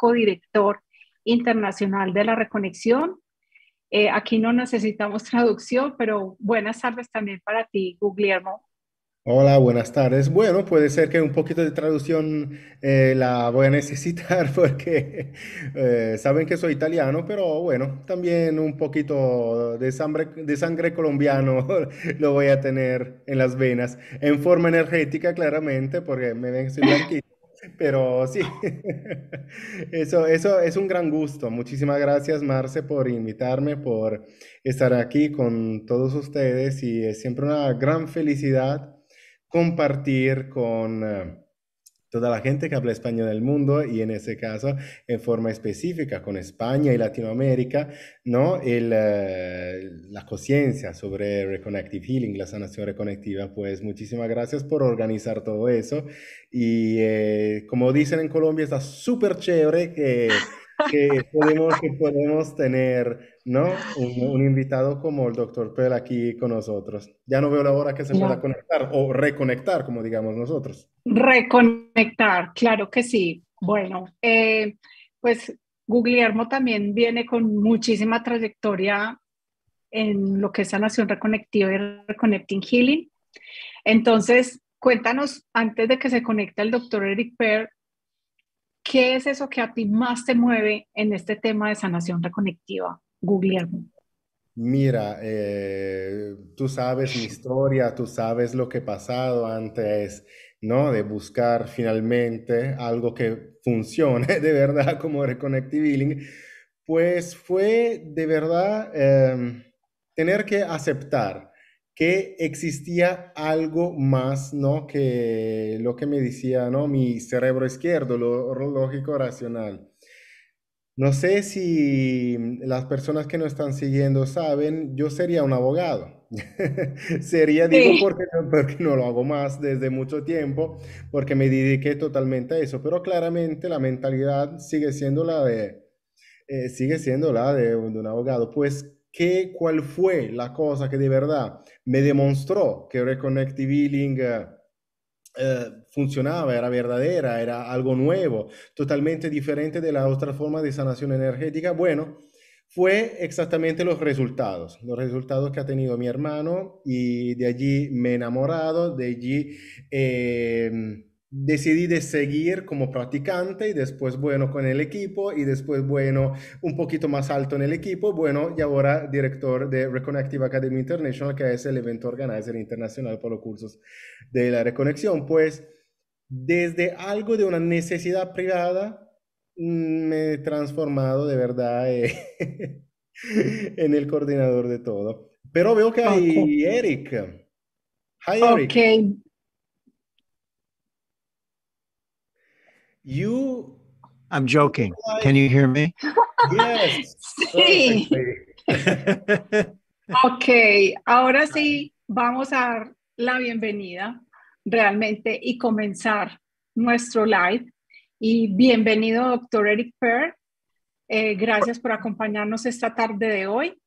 codirector internacional de la reconexión. Aquí no necesitamos traducción, pero buenas tardes también para ti, Guglielmo. Hola, buenas tardes. Bueno, puede ser que un poquito de traducción la voy a necesitar porque saben que soy italiano, pero bueno, también un poquito de sangre colombiano lo voy a tener en las venas, en forma energética claramente, porque me ven que soy blanquito, pero sí, eso es un gran gusto. Muchísimas gracias, Marce, por invitarme, por estar aquí con todos ustedes y es siempre una gran felicidad compartir con toda la gente que habla español del mundo y en ese caso en forma específica con España y Latinoamérica, ¿no? La conciencia sobre Reconnective Healing, la sanación reconectiva, pues muchísimas gracias por organizar todo eso y como dicen en Colombia, está súper chévere que podemos tener, ¿no? Un invitado como el doctor Pell aquí con nosotros. Ya no veo la hora que se pueda Claro. conectar o reconectar, como digamos nosotros. Reconectar, claro que sí. Bueno, pues Guglielmo también viene con muchísima trayectoria en lo que es Sanación Reconectiva y Reconnecting Healing. Entonces, cuéntanos, antes de que se conecte el doctor Eric Per, ¿qué es eso que a ti más te mueve en este tema de sanación reconectiva, Guglielmo? Mira, tú sabes mi historia, tú sabes lo que he pasado antes, ¿no? De buscar finalmente algo que funcione de verdad como Reconnective Healing, pues fue de verdad tener que aceptar que existía algo más, ¿no? Que lo que me decía, ¿no? Mi cerebro izquierdo, lo lógico racional. No sé si las personas que nos están siguiendo saben, yo sería un abogado. Sería, digo, Sí, porque no lo hago más desde mucho tiempo, porque me dediqué totalmente a eso, pero claramente la mentalidad sigue siendo la de un abogado. Pues, ¿cuál fue la cosa que de verdad me demostró que Reconnective Healing funcionaba, era verdadera, era algo nuevo, totalmente diferente de la otra forma de sanación energética? Bueno, fue exactamente los resultados que ha tenido mi hermano, y de allí me he enamorado, de allí decidí de seguir como practicante y después, bueno, con el equipo y después, bueno, un poquito más alto en el equipo, bueno, y ahora director de Reconnective Academy International, que es el evento organizer internacional por los cursos de la reconexión. Pues desde algo de una necesidad privada me he transformado de verdad en el coordinador de todo. Pero veo que ok, hay Eric. Hi, ok, Eric. You I'm look joking. Can like, you hear me? yes, sí, perfectly. ok, ahora sí vamos a dar la bienvenida realmente y comenzar nuestro live. Y bienvenido, doctor Eric Per. Gracias por acompañarnos esta tarde de hoy.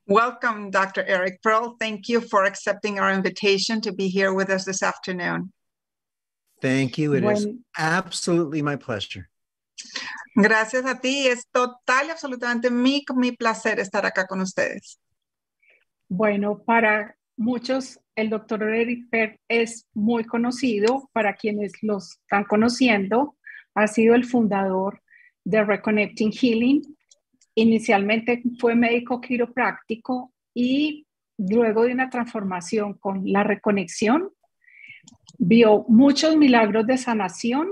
Welcome, Dr. Eric Pearl. Thank you for accepting our invitation to be here with us this afternoon. Thank you. It is Bueno, absolutely my pleasure. Gracias a ti. Es total y absolutamente mi placer estar acá con ustedes. bueno, para muchos el doctor Eric Per es muy conocido. Para quienes los están conociendo, ha sido el fundador de Reconnective Healing. Inicialmente fue médico quiropráctico y luego de una transformación con la reconexión, vio muchos milagros de sanación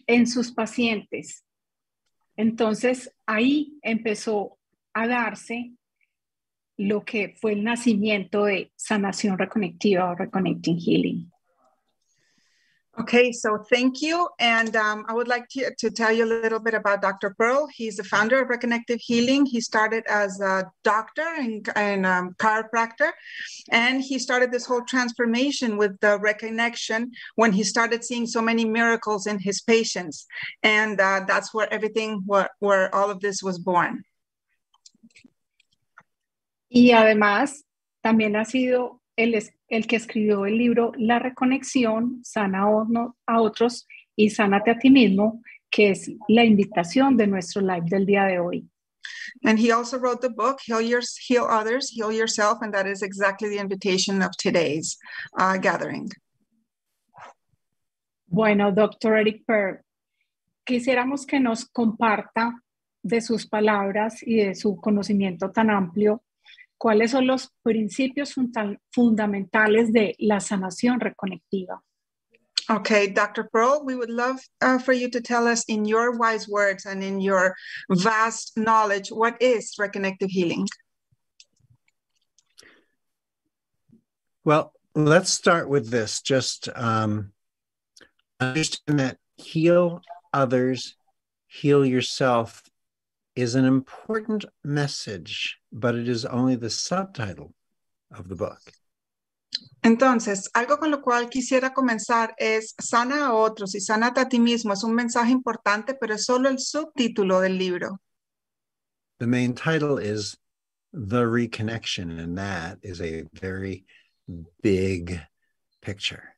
en sus pacientes. Entonces ahí empezó a darse lo que fue el nacimiento de Sanación Reconectiva o Reconnecting Healing. Okay, so thank you. And I would like to tell you a little bit about Dr. Pearl. He's the founder of Reconnective Healing. He started as a doctor and chiropractor, and he started this whole transformation with the reconnection when he started seeing so many miracles in his patients. And that's where everything, where all of this was born. Y además también ha sido el que escribió el libro La Reconexión, sana a otros y sánate a ti mismo, que es la invitación de nuestro live del día de hoy. And he also wrote the book, Heal Others, Heal Yourself, and that is exactly the invitation of today's gathering. Bueno, doctor Eric Per, quisiéramos que nos comparta de sus palabras y de su conocimiento tan amplio, ¿cuáles son los principios fundamentales de la sanación reconectiva? Okay, Dr. Pearl, we would love for you to tell us in your wise words and in your vast knowledge, what is reconnective healing? Well, let's start with this. Just understand that heal others, heal yourself is an important message, but it is only the subtitle of the book. Entonces, algo con lo cual quisiera comenzar es sana a otros y sánate a ti mismo. Es un mensaje importante, pero es solo el subtítulo del libro. The main title is The Reconnection, and that is a very big picture.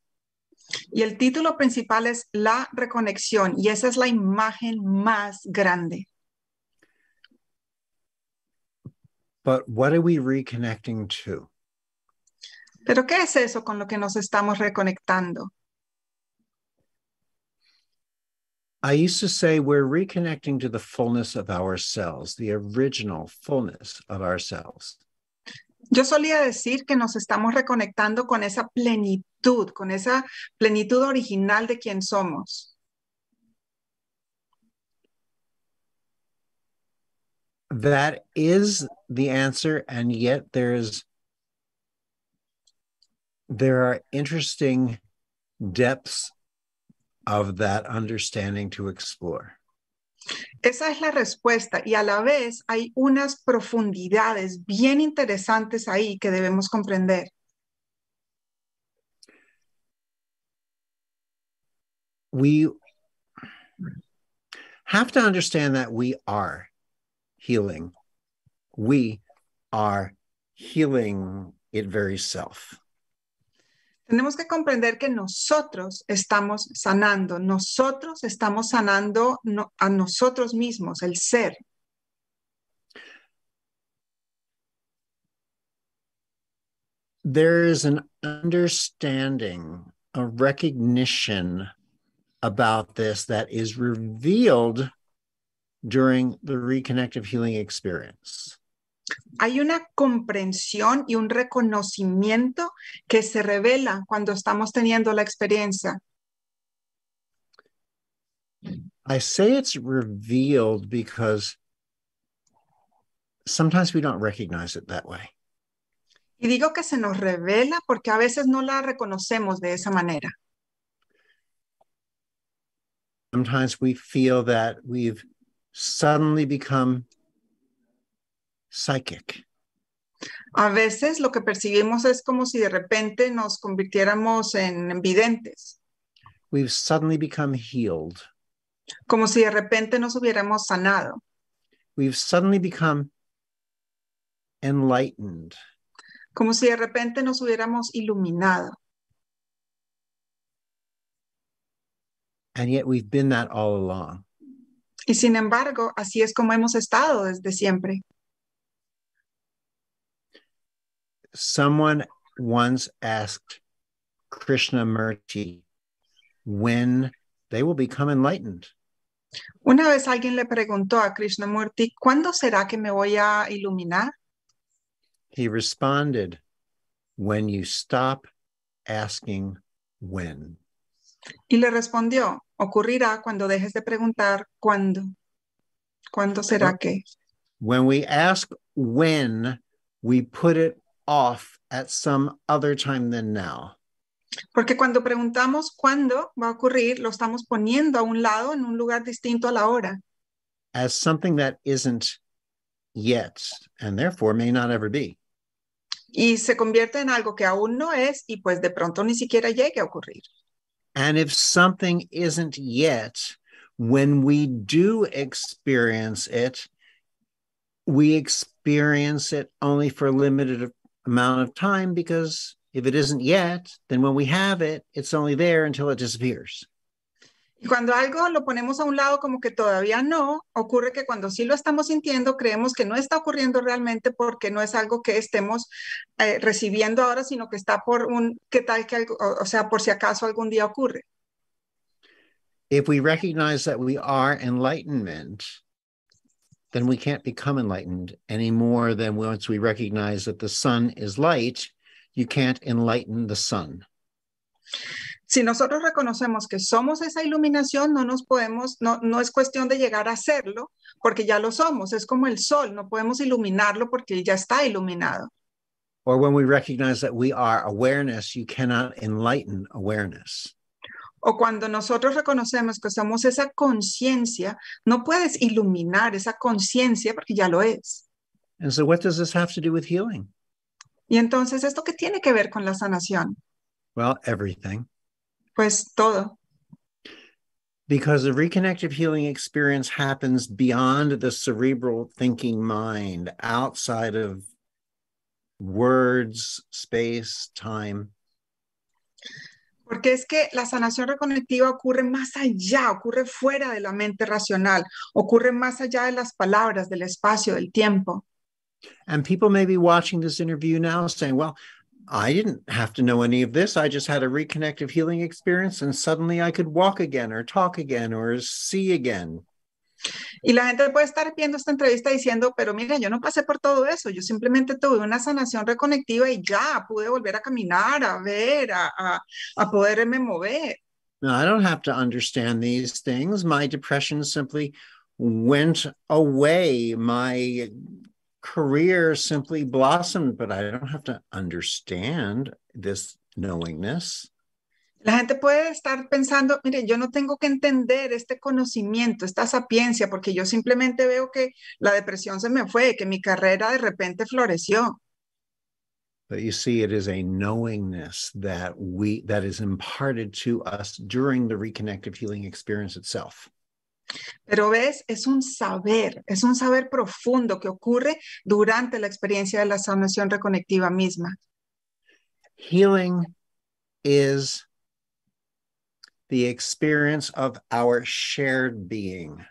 Y el título principal es La Reconexión, y esa es la imagen más grande. But what are we reconnecting to? Pero ¿qué es eso con lo que nos estamos reconectando? I used to say we're reconnecting to the fullness of ourselves, the original fullness of ourselves. Yo solía decir que nos estamos reconectando con esa plenitud original de quien somos. That is the answer, and yet there are interesting depths of that understanding to explore. Esa es la respuesta y a la vez hay unas profundidades bien interesantes ahí que debemos comprender. We have to understand that we are healing. We are healing it very self. Tenemos que comprender que nosotros estamos sanando a nosotros mismos, el ser. There is an understanding, a recognition about this that is revealed during the reconnective healing experience. Hay una comprensión y un reconocimiento que se revela cuando estamos teniendo la experiencia. I say it's revealed because sometimes we don't recognize it that way. Y digo que se nos revela porque a veces no la reconocemos de esa manera. Sometimes we feel that we've suddenly become psychic. A veces lo que percibimos es como si de repente nos convirtiéramos en videntes. We've suddenly become healed. Como si de repente nos hubiéramos sanado. We've suddenly become enlightened. Como si de repente nos hubiéramos iluminado. And yet we've been that all along. Y sin embargo, así es como hemos estado desde siempre. Someone once asked Krishnamurti when they will become enlightened. Una vez alguien le preguntó a Krishnamurti, ¿cuándo será que me voy a iluminar? He responded, when you stop asking when. Y le respondió, ocurrirá cuando dejes de preguntar cuándo. ¿Cuándo será que? When we ask when, we put it off at some other time than now. Porque cuando preguntamos cuándo va a ocurrir, lo estamos poniendo a un lado, en un lugar distinto a la hora. As something that isn't yet, and therefore may not ever be. Y se convierte en algo que aún no es y pues de pronto ni siquiera llegue a ocurrir. And if something isn't yet, when we do experience it, we experience it only for a limited amount of time, because if it isn't yet, then when we have it, it's only there until it disappears. Y cuando algo lo ponemos a un lado como que todavía no, ocurre que cuando sí lo estamos sintiendo, creemos que no está ocurriendo realmente porque no es algo que estemos recibiendo ahora, sino que está por ¿qué tal que algo, o sea, por si acaso algún día ocurre? If we recognize that we are enlightenment, then we can't become enlightened any more than once we recognize that the sun is light, you can't enlighten the sun. Si nosotros reconocemos que somos esa iluminación, no es cuestión de llegar a serlo, porque ya lo somos. Es como el sol, no podemos iluminarlo porque ya está iluminado. Or when we recognize that we are awareness, you cannot enlighten awareness. O cuando nosotros reconocemos que somos esa conciencia, no puedes iluminar esa conciencia porque ya lo es. And so what does this have to do with healing? Y entonces, ¿esto qué tiene que ver con la sanación? Well, everything. Pues todo. Because the reconnective healing experience happens beyond the cerebral thinking mind, outside of words, space, time. Porque es que la sanación reconectiva ocurre más allá, ocurre fuera de la mente racional, ocurre más allá de las palabras, del espacio, del tiempo. And people may be watching this interview now saying, well, I didn't have to know any of this. I just had a reconnective healing experience and suddenly I could walk again or talk again or see again. Y la gente puede estar viendo esta entrevista diciendo, pero mira, yo no pasé por todo eso, yo simplemente tuve una sanación reconectiva y ya pude volver a caminar, a ver, a poderme mover. Now, I don't have to understand these things. My depression simply went away. My career simply blossomed, but I don't have to understand this knowingness. La gente puede estar pensando, mire, yo no tengo que entender este conocimiento, esta sapiencia, porque yo simplemente veo que la depresión se me fue, que mi carrera de repente floreció. But you see, it is a knowingness that is imparted to us during the reconnective healing experience itself. Pero ves, es un saber profundo que ocurre durante la experiencia de la sanación reconectiva misma. Healing is the experience of our shared being.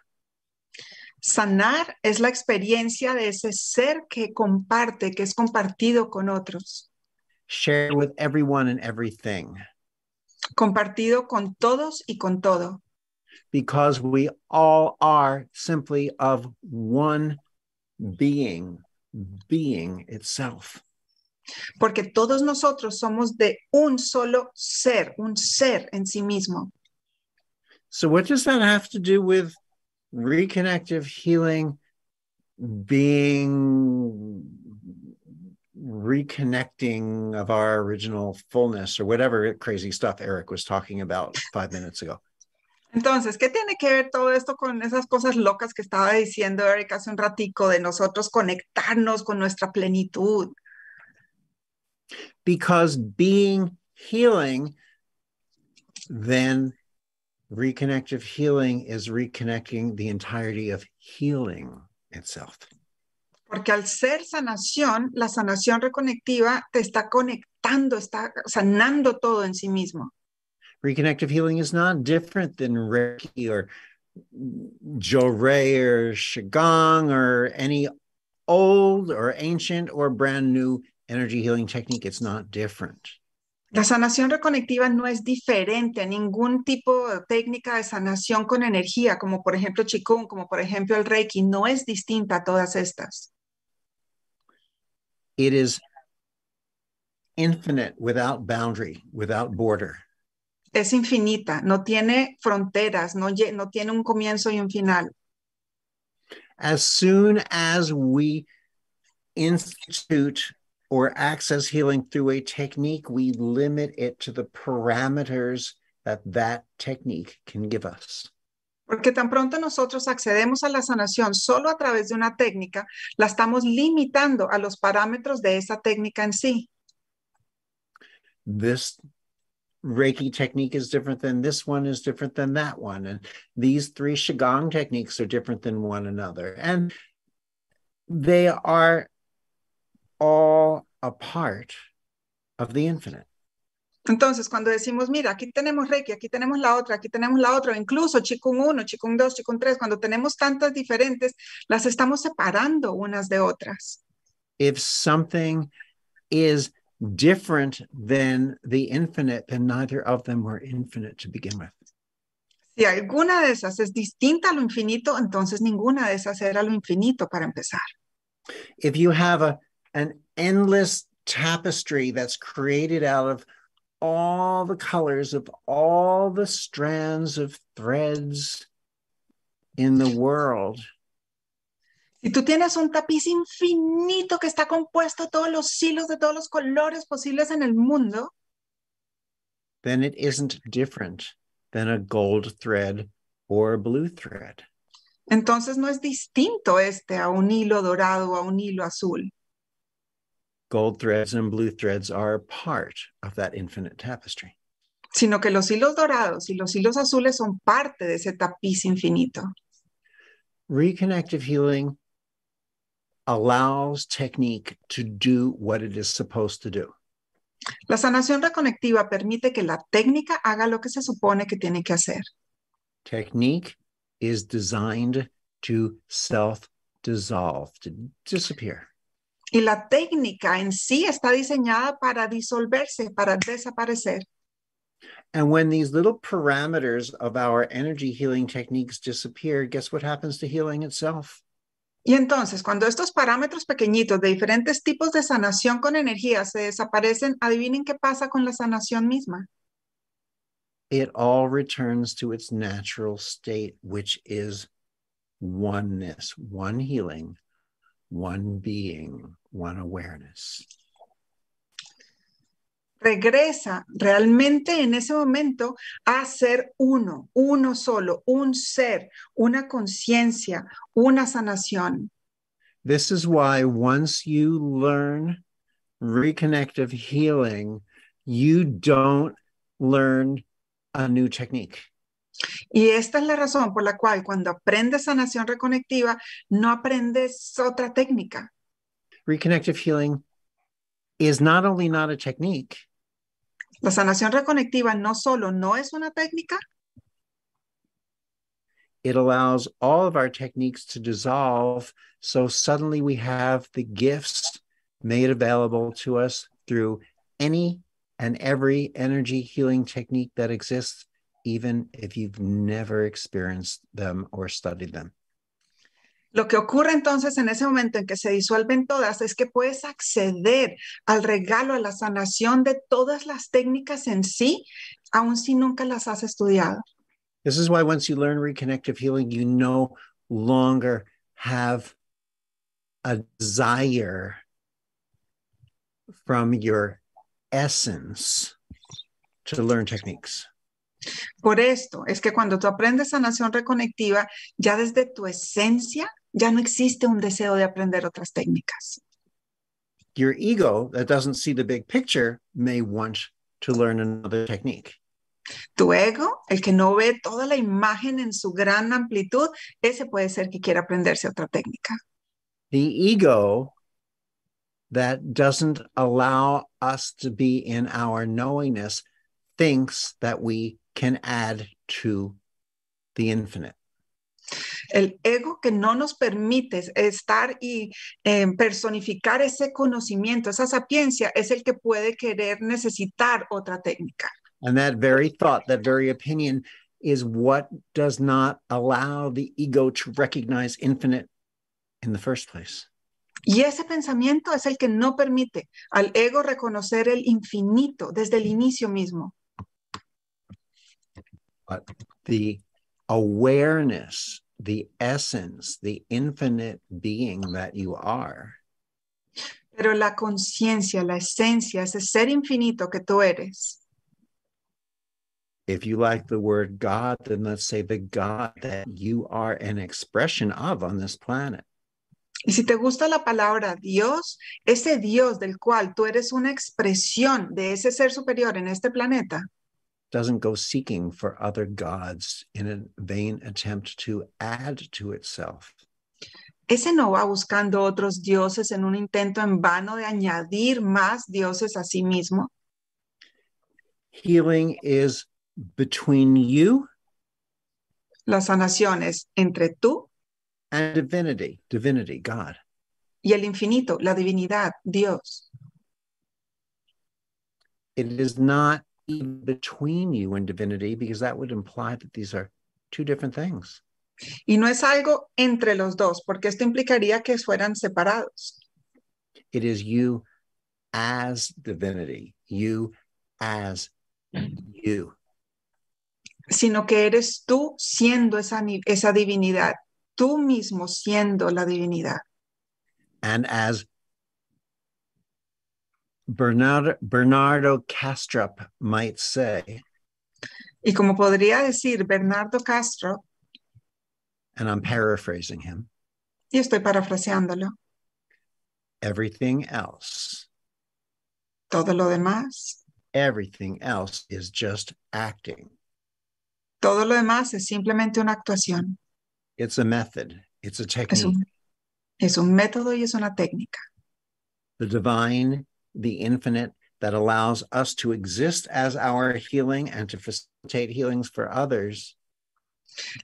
Sanar es la experiencia de ese ser que comparte, que es compartido con otros. Shared with everyone and everything. Compartido con todos y con todo. Because we all are simply of one being itself. Porque todos nosotros somos de un solo ser, un ser en sí mismo. So what does that have to do with reconnective healing being reconnecting of our original fullness or whatever crazy stuff Eric was talking about 5 minutes ago? Entonces, ¿qué tiene que ver todo esto con esas cosas locas que estaba diciendo Eric hace un ratico de nosotros conectarnos con nuestra plenitud? Because being healing, then reconnective healing is reconnecting the entirety of healing itself. Porque al ser sanación, la sanación reconectiva te está conectando, está sanando todo en sí mismo. Reconnective healing is not different than Reiki or Jorei or Qigong or any old or ancient or brand new energy healing technique. It's not different. La sanación reconectiva no es diferente a ningún tipo de técnica de sanación con energía, como por ejemplo Qigong, como por ejemplo el Reiki, no es distinta a todas estas. It is infinite, without boundary, without border. Es infinita, no tiene fronteras, no tiene un comienzo y un final. As soon as we institute or access healing through a technique, we limit it to the parameters that technique can give us. Porque tan pronto nosotros accedemos a la sanación solo a través de una técnica, la estamos limitando a los parámetros de esa técnica en sí. This Reiki technique is different than this one, is different than that one. And these 3 Qigong techniques are different than one another. And they are all a part of the infinite. Entonces, cuando decimos, mira, aquí tenemos Reiki, aquí tenemos la otra, incluso Qigong 1, Qigong 2, Qigong 3, cuando tenemos tantas diferentes, las estamos separando unas de otras. If something is different than the infinite, then neither of them were infinite to begin with. Si alguna de esas es distinta a lo infinito, entonces ninguna de esas era lo infinito para empezar. If you have an endless tapestry that's created out of all the colors of all the strands of threads in the world, si tú tienes un tapiz infinito que está compuesto de todos los hilos de todos los colores posibles en el mundo, then it isn't different than a gold thread or a blue thread. Entonces no es distinto a un hilo dorado o a un hilo azul. Gold threads and blue threads are part of that infinite tapestry. Sino que los hilos dorados y los hilos azules son parte de ese tapiz infinito. Reconnective healing allows technique to do what it is supposed to do. La sanación reconectiva permite que la técnica haga lo que se supone que tiene que hacer. Technique is designed to self-dissolve, to disappear. Y la técnica en sí está diseñada para disolverse, para desaparecer. And when these little parameters of our energy healing techniques disappear, guess what happens to healing itself? Y entonces, cuando estos parámetros pequeñitos de diferentes tipos de sanación con energía se desaparecen, adivinen qué pasa con la sanación misma. It all returns to its natural state, which is oneness, one healing, one being, one awareness. Regresa realmente en ese momento a ser uno, uno solo, un ser, una conciencia, una sanación. This is why once you learn reconnective healing, you don't learn a new technique. Y esta es la razón por la cual cuando aprendes sanación reconectiva, no aprendes otra técnica. Reconnective healing is not only not a technique, La sanación reconectiva no solo no es una técnica, it allows all of our techniques to dissolve. So suddenly we have the gifts made available to us through any and every energy healing technique that exists, even if you've never experienced them or studied them. lo que ocurre entonces en ese momento en que se disuelven todas es que puedes acceder al regalo, a la sanación de todas las técnicas en sí, aun si nunca las has estudiado. This is why once you learn reconnective healing, you no longer have a desire from your essence to learn techniques. Por esto es que cuando tú aprendes sanación reconectiva, ya desde tu esencia, ya no existe un deseo de aprender otras técnicas. Your ego that doesn't see the big picture may want to learn another technique. Tu ego, el que no ve toda la imagen en su gran amplitud, ese puede ser que quiera aprenderse otra técnica. The ego that doesn't allow us to be in our knowingness thinks that we can add to the infinite. El ego que no nos permite estar y personificar ese conocimiento, esa sapiencia, es el que puede querer necesitar otra técnica. And that very thought, that very opinion is what does not allow the ego to recognize infinite in the first place. Y ese pensamiento es el que no permite al ego reconocer el infinito desde el inicio mismo. But the awareness, the essence, the infinite being that you are, Pero la conciencia, la esencia, ese ser infinito que tú eres, if you like the word God, then let's say the God that you are an expression of on this planet. y si te gusta la palabra Dios, ese Dios del cual tú eres una expresión de ese ser superior en este planeta, Doesn't go seeking for other gods in a vain attempt to add to itself. ese no va buscando otros dioses en un intento en vano de añadir más dioses a sí mismo. Healing is between you La sanación es entre tú and divinity, God. y el infinito, la divinidad, Dios. It is not even between you and divinity, because that would imply that these are two different things. Y no es algo entre los dos, porque esto implicaría que fueran separados. It is you as divinity, you as you. Sino que eres tú siendo esa divinidad, tú mismo siendo la divinidad. And as Bernardo Kastrup might say, Y como podría decir Bernardo Castro, and I'm paraphrasing him, y estoy parafraseándolo, everything else todo lo demás, is just acting. todo lo demás es simplemente una actuación. It's a method. It's a technique. Es un método y es una técnica. The divine, the infinite, that allows us to exist as our healing and to facilitate healings for others.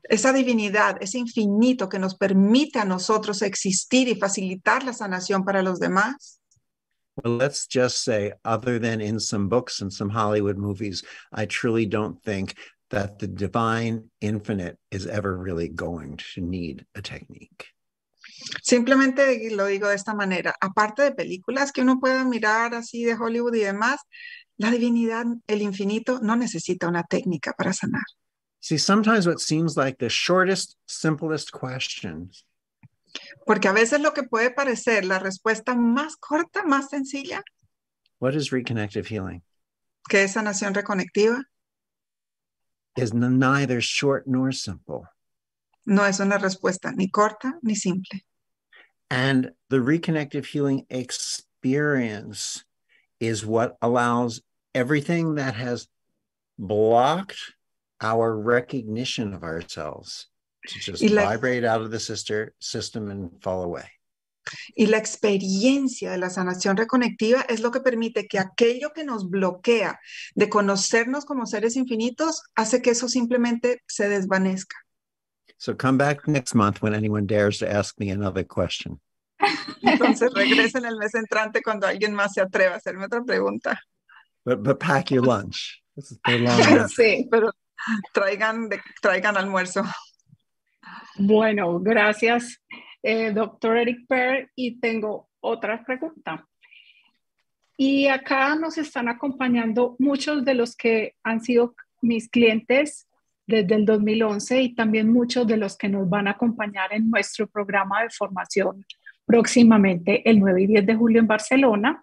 Esa divinidad, ese infinito que nos permite a nosotros existir y facilitar la sanación para los demás. Well, let's just say, other than in some books and some Hollywood movies, I truly don't think that the divine infinite is ever really going to need a technique. Simplemente lo digo de esta manera, aparte de películas que uno pueda mirar así de Hollywood y demás, la divinidad, el infinito, no necesita una técnica para sanar. See, sometimes what seems like the shortest, simplest questions Porque a veces lo que puede parecer la respuesta más corta, más sencilla, what is reconnective healing? que es sanación reconectiva, Is neither short nor simple. no es una respuesta ni corta ni simple. And the reconnective healing experience is what allows everything that has blocked our recognition of ourselves to just vibrate out of the system and fall away. Y la experiencia de la sanación reconectiva es lo que permite que aquello que nos bloquea de conocernos como seres infinitos hace que eso simplemente se desvanezca. So come back next month when anyone dares to ask me another question. Entonces regresen el mes entrante cuando alguien más se atreva a hacerme otra pregunta. But pack your lunch. They're long enough. Sí. Pero traigan almuerzo. Bueno, gracias, doctor Eric Per. Y tengo otra pregunta. Y acá nos están acompañando muchos de los que han sido mis clientes desde el 2011 y también muchos de los que nos van a acompañar en nuestro programa de formación próximamente el 9 y 10 de julio en Barcelona.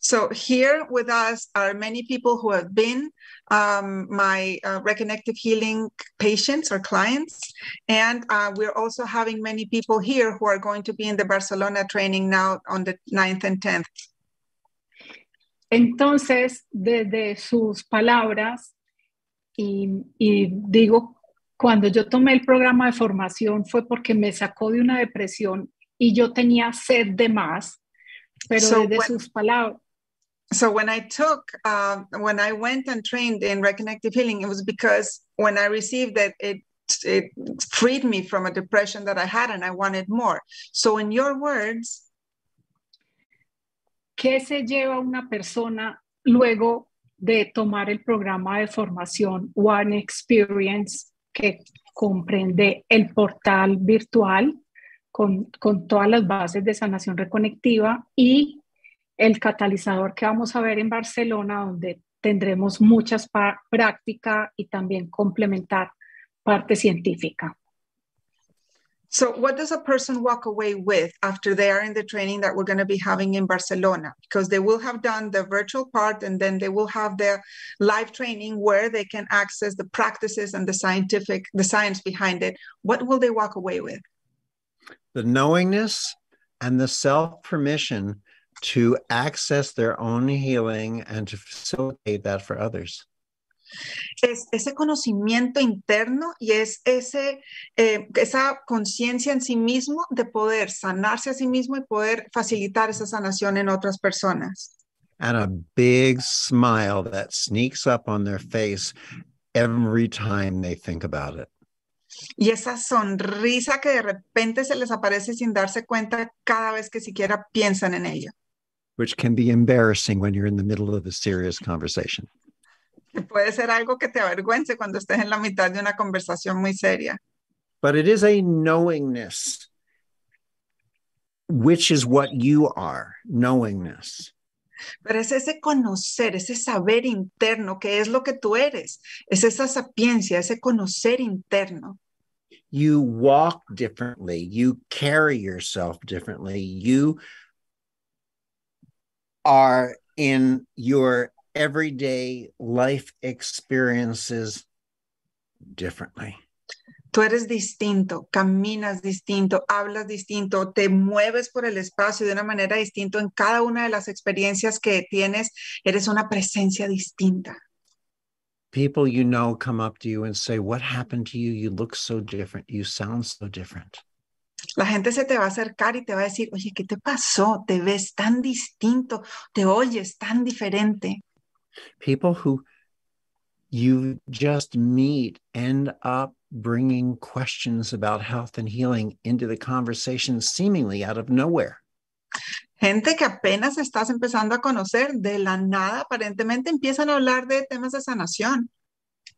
So here with us are many people who have been my Reconnective Healing patients or clients. And we're also having many people here who are going to be in the Barcelona training now on the 9th and 10th. Entonces, desde sus palabras, y digo, cuando yo tomé el programa de formación fue porque me sacó de una depresión y yo tenía sed de más, pero desde sus palabras. So when I went and trained in Reconnective Healing, it was because when I received that, it freed me from a depression that I had and I wanted more. So in your words, ¿qué se lleva una persona luego de tomar el programa de formación One Experience, que comprende el portal virtual con todas las bases de sanación reconectiva y el catalizador que vamos a ver en Barcelona, donde tendremos muchas prácticas y también complementar parte científica? So what does a person walk away with after they are in the training that we're going to be having in Barcelona? Because they will have done the virtual part and then they will have the live training where they can access the practices and the science behind it. What will they walk away with? The knowingness and the self-permission to access their own healing and to facilitate that for others. Es ese conocimiento interno y es esa conciencia en sí mismo de poder sanarse a sí mismo y poder facilitar esa sanación en otras personas. And a big smile that sneaks up on their face every time they think about it. Y esa sonrisa que de repente se les aparece sin darse cuenta cada vez que siquiera piensan en ello. Which can be embarrassing when you're in the middle of a serious conversation. Puede ser algo que te avergüence cuando estés en la mitad de una conversación muy seria. But it is a knowingness, which is what you are, knowingness. Pero es ese conocer, ese saber interno, que es lo que tú eres. Es esa sapiencia, ese conocer interno. You walk differently. You carry yourself differently. You are in your everyday life experiences differently. Tú eres distinto, caminas distinto, hablas distinto, te mueves por el espacio de una manera distinta en cada una de las experiencias que tienes. Eres una presencia distinta. People you know come up to you and say, "What happened to you? You look so different. You sound so different." La gente se te va a acercar y te va a decir, oye, ¿qué te pasó? Te ves tan distinto, te oyes tan diferente. People who you just meet end up bringing questions about health and healing into the conversation seemingly out of nowhere. Gente que apenas estás empezando a conocer, de la nada aparentemente empiezan a hablar de temas de sanación.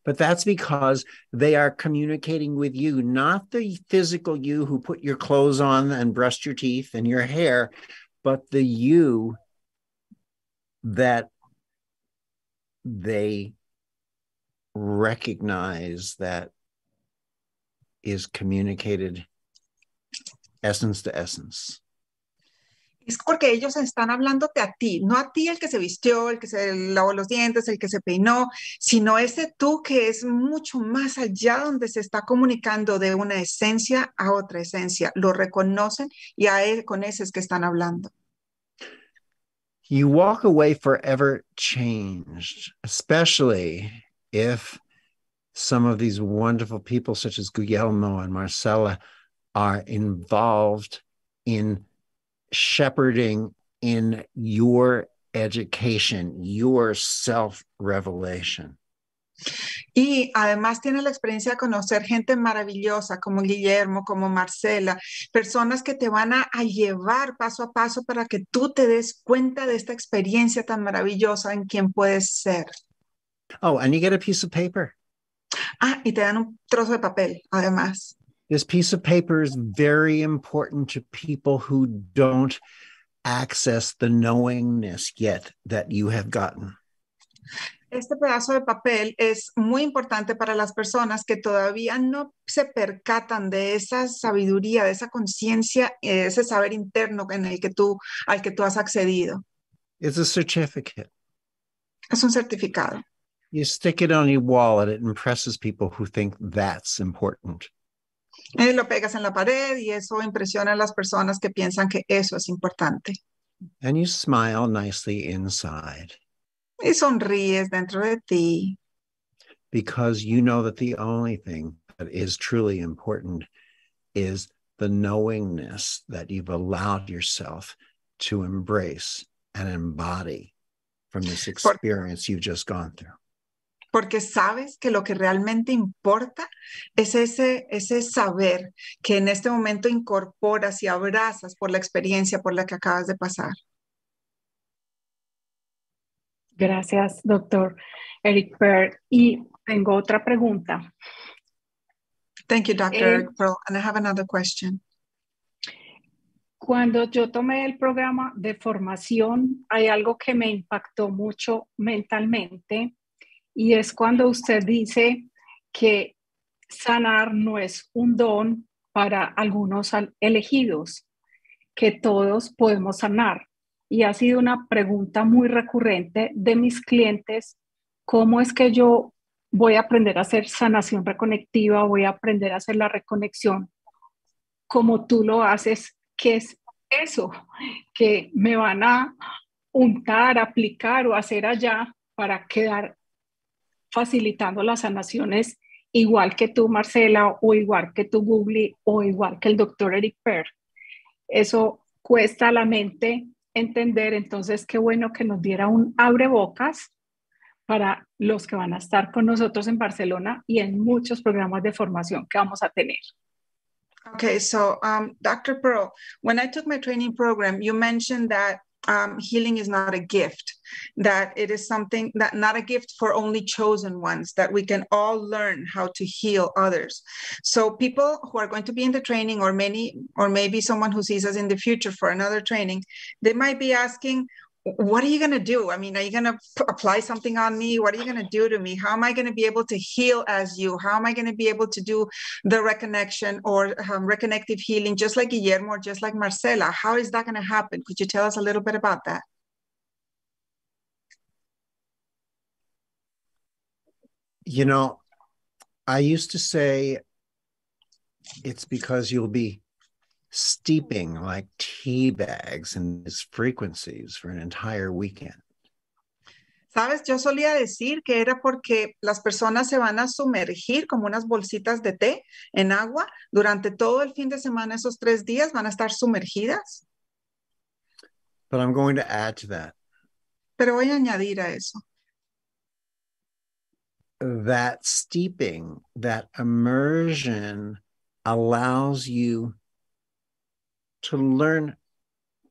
But that's because they are communicating with you, not the physical you who put your clothes on and brushed your teeth and your hair, but the you that they recognize that is communicated essence to essence. Es porque ellos están hablándote a ti, no a ti el que se vistió, el que se lavó los dientes, el que se peinó, sino ese tú que es mucho más allá, donde se está comunicando de una esencia a otra esencia. Lo reconocen y a él, con ese es que están hablando. You walk away forever changed, especially if some of these wonderful people such as Guillermo and Marcela are involved in shepherding in your education, your self-revelation. Y además tiene la experiencia de conocer gente maravillosa como Guillermo, como Marcela, personas que te van a llevar paso a paso para que tú te des cuenta de esta experiencia tan maravillosa en quien puedes ser. Oh, and you get a piece of paper. Ah, y te dan un trozo de papel, además. This piece of paper is very important to people who don't access the knowingness yet that you have gotten. Este pedazo de papel es muy importante para las personas que todavía no se percatan de esa sabiduría, de esa conciencia, ese saber interno al que tú has accedido. It's a certificate. Es un certificado. You stick it on your wall and it impresses people who think that's important. Lo pegas en la pared y eso impresiona a las personas que piensan que eso es importante. And you smile nicely inside. Y sonríes dentro de ti. Because you know that the only thing that is truly important is the knowingness that you've allowed yourself to embrace and embody from this experience you've just gone through. Porque sabes que lo que realmente importa es ese saber que en este momento incorporas y abrazas por la experiencia por la que acabas de pasar. Gracias, doctor Eric Pearl. Y tengo otra pregunta. Thank you, Dr. Eric Pearl. And I have another question. Cuando yo tomé el programa de formación, hay algo que me impactó mucho mentalmente, y es cuando usted dice que sanar no es un don para algunos elegidos, que todos podemos sanar. Y ha sido una pregunta muy recurrente de mis clientes: ¿cómo es que yo voy a aprender a hacer sanación reconectiva? Voy a aprender a hacer la reconexión como tú lo haces. ¿Qué es eso que me van a untar, aplicar o hacer allá para quedar facilitando las sanaciones igual que tú, Marcela, o igual que tú, Google, o igual que el doctor Eric Pearl? Eso cuesta a la mente entender. Entonces, qué bueno que nos diera un abrebocas para los que van a estar con nosotros en Barcelona y en muchos programas de formación que vamos a tener. Okay, so Dr. Pearl, when I took my training program, you mentioned that healing is not a gift, that it is something that not a gift for only chosen ones, that we can all learn how to heal others. So people who are going to be in the training, or maybe someone who sees us in the future for another training, they might be asking, what are you going to do? I mean, are you going to apply something on me? What are you going to do to me? How am I going to be able to heal as you? How am I going to be able to do the reconnection or reconnective healing, just like Guillermo or just like Marcela? How is that going to happen? Could you tell us a little bit about that? You know, I used to say it's because you'll be steeping like tea bags in these frequencies for an entire weekend. Sabes, yo solía decir que era porque las personas se van a sumergir como unas bolsitas de té en agua durante todo el fin de semana. Esos 3 días van a estar sumergidas. But I'm going to add to that. Pero voy a añadir a eso. that steeping, that immersion allows you to learn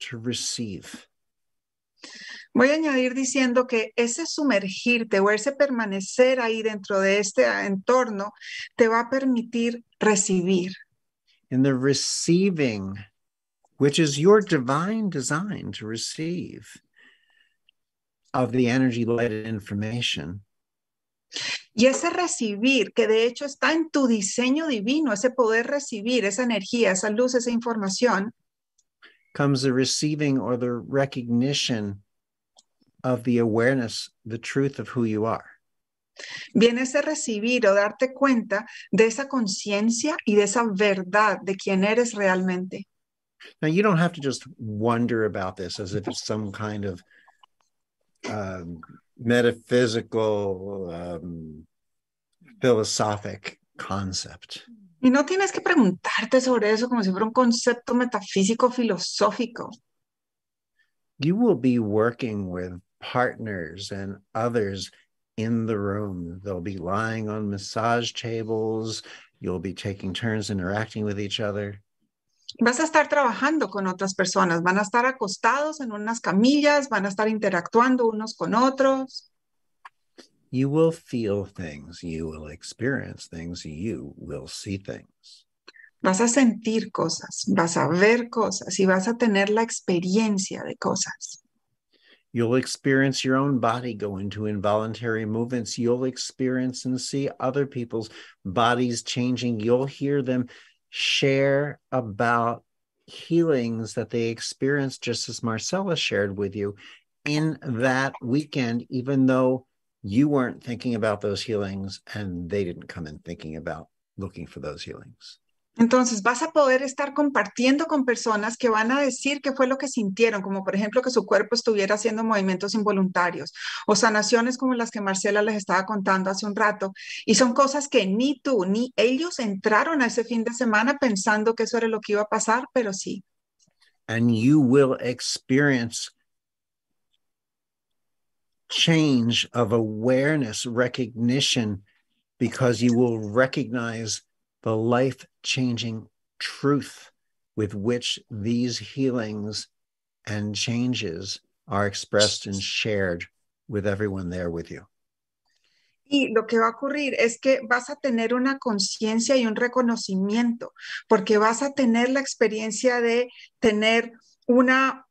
to receive. Voy a añadir diciendo que ese sumergirte o ese permanecer ahí dentro de este entorno te va a permitir recibir. In the receiving, which is your divine design to receive of the energy, light, and information. Y ese recibir, que de hecho está en tu diseño divino, ese poder recibir, esa energía, esa luz, esa información, comes the receiving or the recognition of the awareness, the truth of who you are. viene ese recibir o darte cuenta de esa conciencia y de esa verdad de quién eres realmente. Now, you don't have to just wonder about this as if it's some kind of metaphysical, philosophic concept. Y no tienes que preguntarte sobre eso como si fuera un concepto metafísico filosófico. You will be working with partners and others in the room. They'll be lying on massage tables. You'll be taking turns interacting with each other. Vas a estar trabajando con otras personas, van a estar acostados en unas camillas, van a estar interactuando unos con otros. You will feel things, you will experience things, you will see things. Vas a sentir cosas, vas a ver cosas y vas a tener la experiencia de cosas. You'll experience your own body go into involuntary movements. You'll experience and see other people's bodies changing. You'll hear them share about healings that they experienced, just as Marcella shared with you in that weekend, even though you weren't thinking about those healings and they didn't come in thinking about looking for those healings. Entonces vas a poder estar compartiendo con personas que van a decir qué fue lo que sintieron, como por ejemplo que su cuerpo estuviera haciendo movimientos involuntarios o sanaciones como las que Marcela les estaba contando hace un rato. Y son cosas que ni tú ni ellos entraron a ese fin de semana pensando que eso era lo que iba a pasar, pero sí. And you will experience change of awareness, recognition, because you will recognize the life-changing truth with which these healings and changes are expressed and shared with everyone there with you. Y lo que va a ocurrir es que vas a tener una conciencia y un reconocimiento, porque vas a tener la experiencia de tener una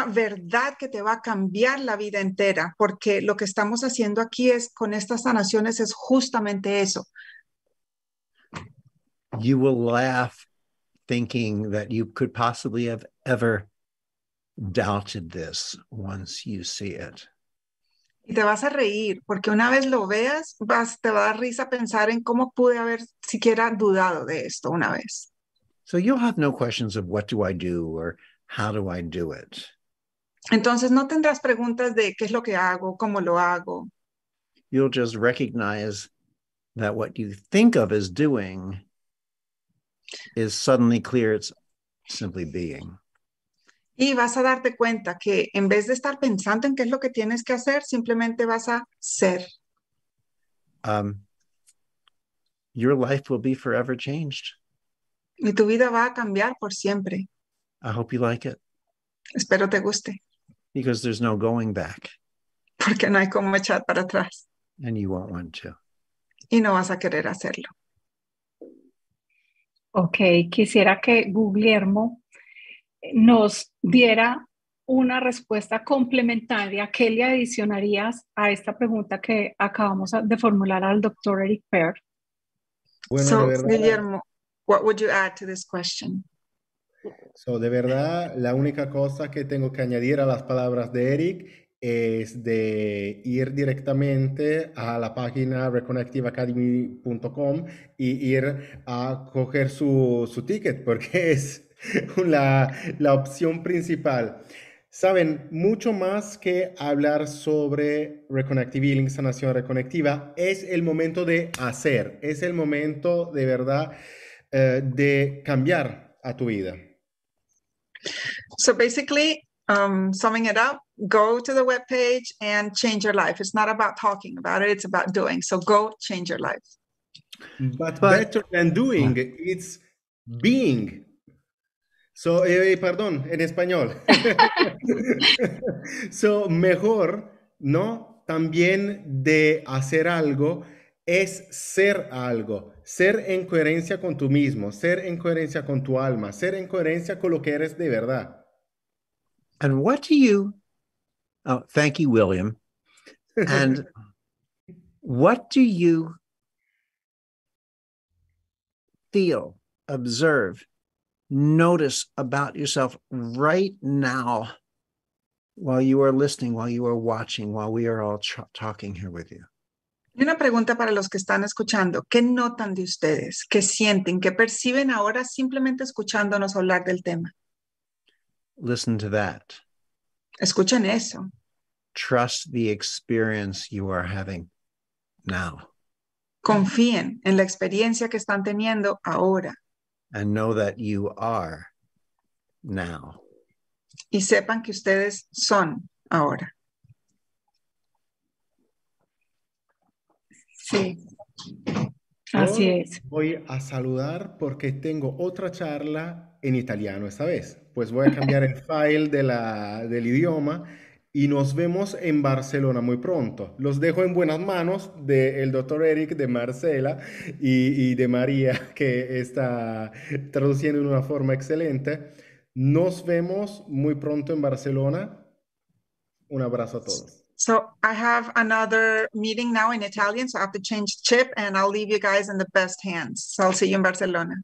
verdad que te va a cambiar la vida entera, porque lo que estamos haciendo aquí es con estas sanaciones es justamente eso. You will laugh thinking that you could possibly have ever doubted this once you see it. Y te vas a reír, porque una vez lo veas, te va a dar risa pensar en cómo pude haber siquiera dudado de esto una vez. So you'll have no questions of what do I do or how do I do it. Entonces no tendrás preguntas de qué es lo que hago, cómo lo hago. You'll just recognize that what you think of as doing is suddenly clear. It's simply being. Y vas a darte cuenta que en vez de estar pensando en qué es lo que tienes que hacer, simplemente vas a ser. Your life will be forever changed. Y tu vida va a cambiar por siempre. I hope you like it. Espero te guste. Because there's no going back. Porque no hay cómo echar para atrás. And you won't want to. Y no vas a querer hacerlo. Ok, quisiera que Guglielmo nos diera una respuesta complementaria. ¿Qué le adicionarías a esta pregunta que acabamos de formular al doctor Eric Pear? Bueno, So, de verdad, Guillermo, what would you add to this question? de verdad, la única cosa que tengo que añadir a las palabras de Eric es de ir directamente a la página reconnectiveacademy.com y ir a coger su ticket, porque es la opción principal. Saben, mucho más que hablar sobre Reconnective Healing, Sanación Reconectiva, es el momento de hacer, es el momento de verdad de cambiar a tu vida. So basically, summing it up, go to the webpage and change your life. It's not about talking about it, it's about doing. So go change your life. But better than doing, it's being. So, perdón, en español. So, mejor, ¿no? También de hacer algo es ser algo. Ser en coherencia con tú mismo, ser en coherencia con tu alma, ser en coherencia con lo que eres de verdad. And what do you, oh, thank you, William. And what do you feel, observe, notice about yourself right now while you are listening, while you are watching, while we are all talking here with you? Y una pregunta para los que están escuchando. ¿Qué notan de ustedes? ¿Qué sienten? ¿Qué perciben ahora simplemente escuchándonos hablar del tema? Listen to that. Escuchen eso. Trust the experience you are having now. Confíen en la experiencia que están teniendo ahora. And know that you are now. Y sepan que ustedes son ahora. Sí, así es. Voy a saludar porque tengo otra charla en italiano esta vez. Pues voy a cambiar el file del idioma y nos vemos en Barcelona muy pronto. Los dejo en buenas manos del doctor Eric, de Marcela y de María, que está traduciendo de una forma excelente. Nos vemos muy pronto en Barcelona. Un abrazo a todos. So I have another meeting now in Italian, so I have to change chip and I'll leave you guys in the best hands. So I'll see you in Barcelona.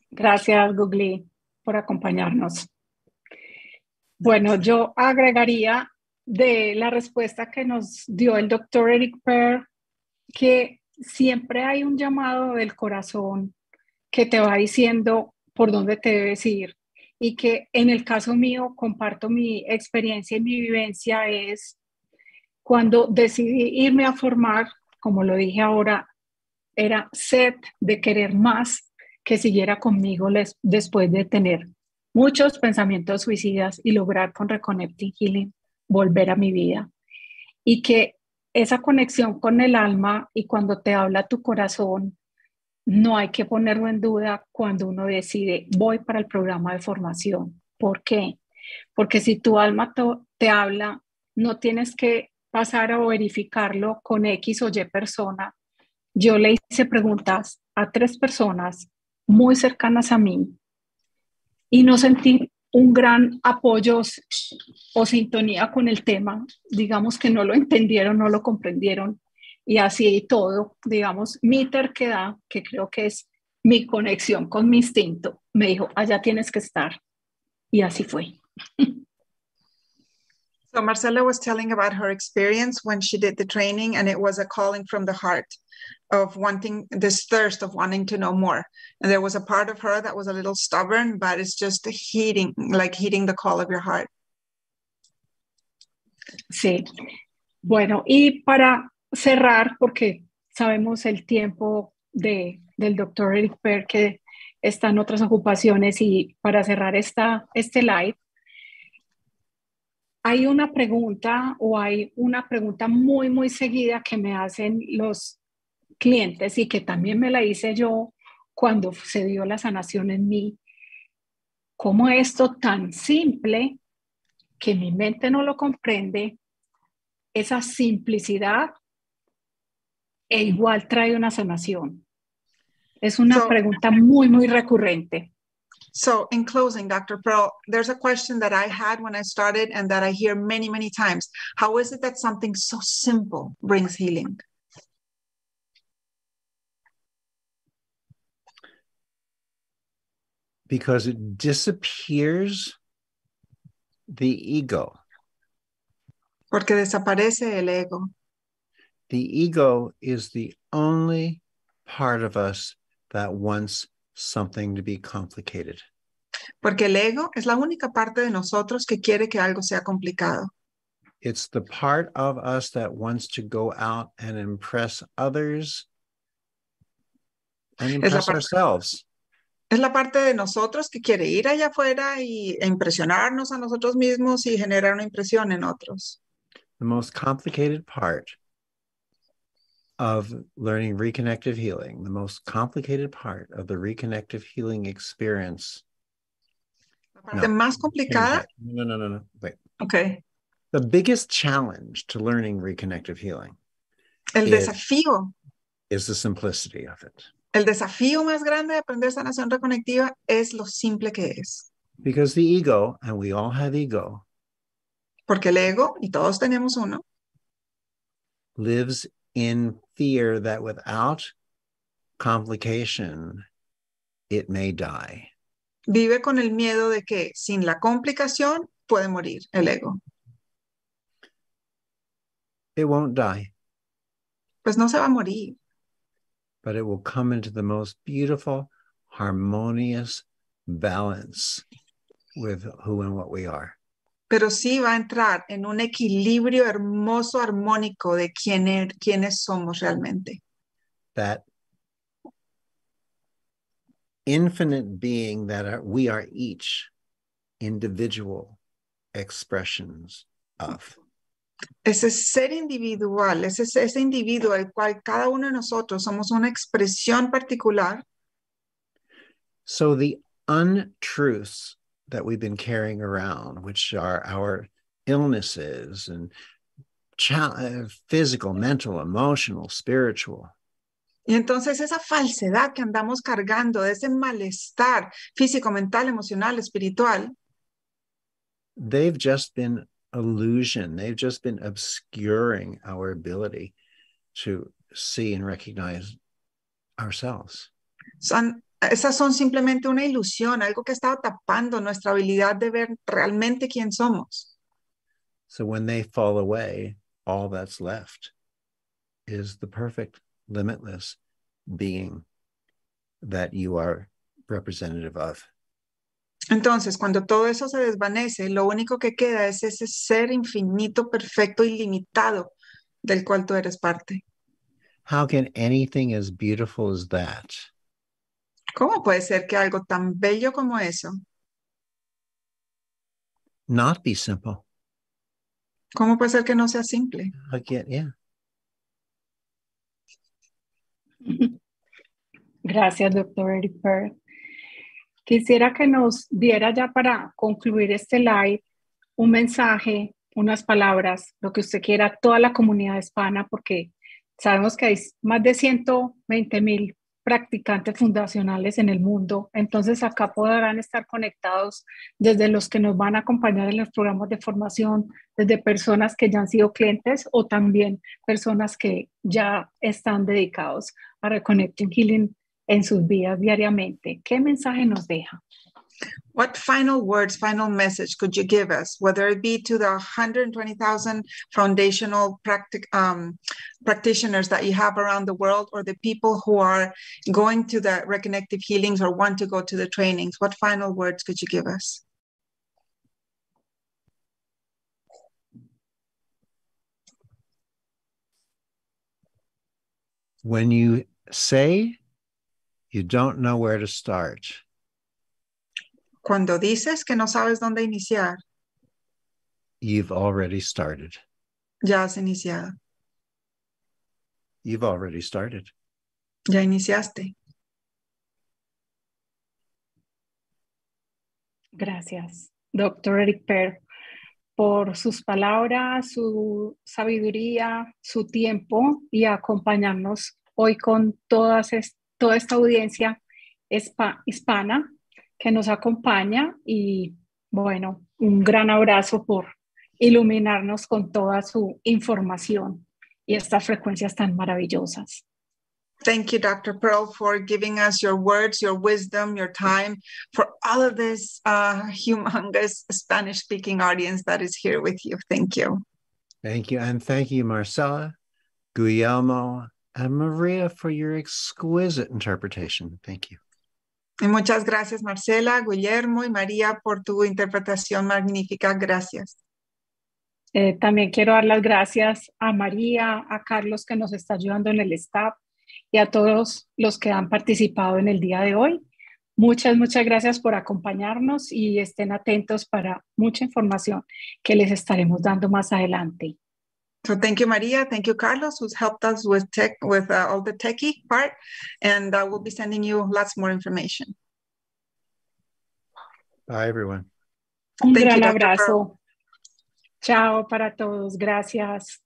Gracias, Googly, por acompañarnos. Bueno, yo agregaría de la respuesta que nos dio el doctor Eric Pearl, que siempre hay un llamado del corazón que te va diciendo por dónde te debes ir. Y que en el caso mío, comparto mi experiencia y mi vivencia, es cuando decidí irme a formar, como lo dije ahora, era sed de querer más que siguiera conmigo después de tener muchos pensamientos suicidas y lograr con Reconnective Healing volver a mi vida. Y que esa conexión con el alma y cuando te habla tu corazón, no hay que ponerlo en duda cuando uno decide, voy para el programa de formación. ¿Por qué? Porque si tu alma te habla, no tienes que pasar a verificarlo con X o Y persona. Yo le hice preguntas a 3 personas muy cercanas a mí y no sentí un gran apoyo o sintonía con el tema. Digamos que no lo entendieron, no lo comprendieron. Y así todo, digamos, mi terquedad, que creo que es mi conexión con mi instinto, me dijo, allá tienes que estar. Y así fue. So Marcela was telling about her experience when she did the training, and it was a calling from the heart of wanting, this thirst of wanting to know more. And there was a part of her that was a little stubborn, but it's just heeding the call of your heart. Sí. Bueno, y para cerrar, porque sabemos el tiempo del doctor Eric Pearl, que está en otras ocupaciones, y para cerrar este live, hay una pregunta muy, muy seguida que me hacen los clientes y que también me la hice yo cuando se dio la sanación en mí. ¿Cómo esto tan simple que mi mente no lo comprende, esa simplicidad e igual trae una sanación? Es una pregunta muy, muy recurrente. So in closing, Dr. Pearl, there's a question that I had when I started and that I hear many, many times. How is it that something so simple brings healing? Because it disappears the ego. Porque desaparece el ego. The ego is the only part of us that wants something to be complicated. Porque el ego es la única parte de nosotros que quiere que algo sea complicado. It's the part of us that wants to go out and impress others and impress ourselves. Es la parte de nosotros que quiere ir allá afuera e impresionarnos a nosotros mismos y generar una impresión en otros. The most complicated part of learning reconnective healing, the most complicated part of the reconnective healing experience. La parte más complicada. No. Wait. Okay. The biggest challenge to learning reconnective healing desafío. Is the simplicity of it. El desafío más grande de aprender sanación reconectiva es lo simple que es. Because the ego, and we all have ego, porque el ego, y todos tenemos uno, lives in fear that without complication, it may die. Vive con el miedo de que sin la complicación puede morir el ego. It won't die. Pues no se va a morir. But it will come into the most beautiful, harmonious balance with who and what we are. Pero sí va a entrar en un equilibrio hermoso, armónico de quiénes somos realmente. That infinite being that we are each individual expressions of. Ese ser individual, ese individuo al cual cada uno de nosotros somos una expresión particular. So the untruths that we've been carrying around, which are our illnesses and physical, mental, emotional, spiritual. Y entonces esa falsedad que andamos cargando, de ese malestar físico, mental, emocional, espiritual. They've just been illusion. They've just been obscuring our ability to see and recognize ourselves. Esas son simplemente una ilusión, algo que está tapando nuestra habilidad de ver realmente quién somos. So when they fall away, all that's left is the perfect, limitless being that you are representative of. Entonces, cuando todo eso se desvanece, lo único que queda es ese ser infinito, perfecto, ilimitado, del cual tú eres parte. How can anything as beautiful as that ¿Cómo puede ser que algo tan bello como eso not be simple? ¿Cómo puede ser que no sea simple? Yeah. Gracias, doctor Eric Pearl. Quisiera que nos diera ya para concluir este live un mensaje, unas palabras, lo que usted quiera, a toda la comunidad hispana, porque sabemos que hay más de 120,000 practicantes fundacionales en el mundo. Entonces acá podrán estar conectados desde los que nos van a acompañar en los programas de formación, desde personas que ya han sido clientes o también personas que ya están dedicados a Reconnective Healing en sus vidas diariamente. ¿Qué mensaje nos deja? What final words, final message could you give us, whether it be to the 120,000 foundational practitioners that you have around the world, or the people who are going to the Reconnective Healings or want to go to the trainings? What final words could you give us? When you say you don't know where to start, cuando dices que no sabes dónde iniciar, you've already started. Ya has iniciado. You've already started. Ya iniciaste. Gracias, doctor Eric Pearl, por sus palabras, su sabiduría, su tiempo y acompañarnos hoy con toda esta audiencia hispana que nos acompaña, y bueno, un gran abrazo por iluminarnos con toda su información y estas frecuencias tan maravillosas. Thank you, Dr. Pearl, for giving us your words, your wisdom, your time, for all of this humongous Spanish-speaking audience that is here with you. Thank you. Thank you. And thank you, Marcela, Guillermo, and Maria, for your exquisite interpretation. Thank you. Y muchas gracias, Marcela, Guillermo y María, por tu interpretación magnífica. Gracias. También quiero dar las gracias a María, a Carlos, que nos está ayudando en el staff, y a todos los que han participado en el día de hoy. Muchas gracias por acompañarnos y estén atentos para mucha información que les estaremos dando más adelante. So thank you, Maria. Thank you, Carlos, who's helped us with all the techie part. And we'll be sending you lots more information. Bye, everyone. Un Thank gran you, Dr. Pearl. abrazo. Chao para todos. Gracias.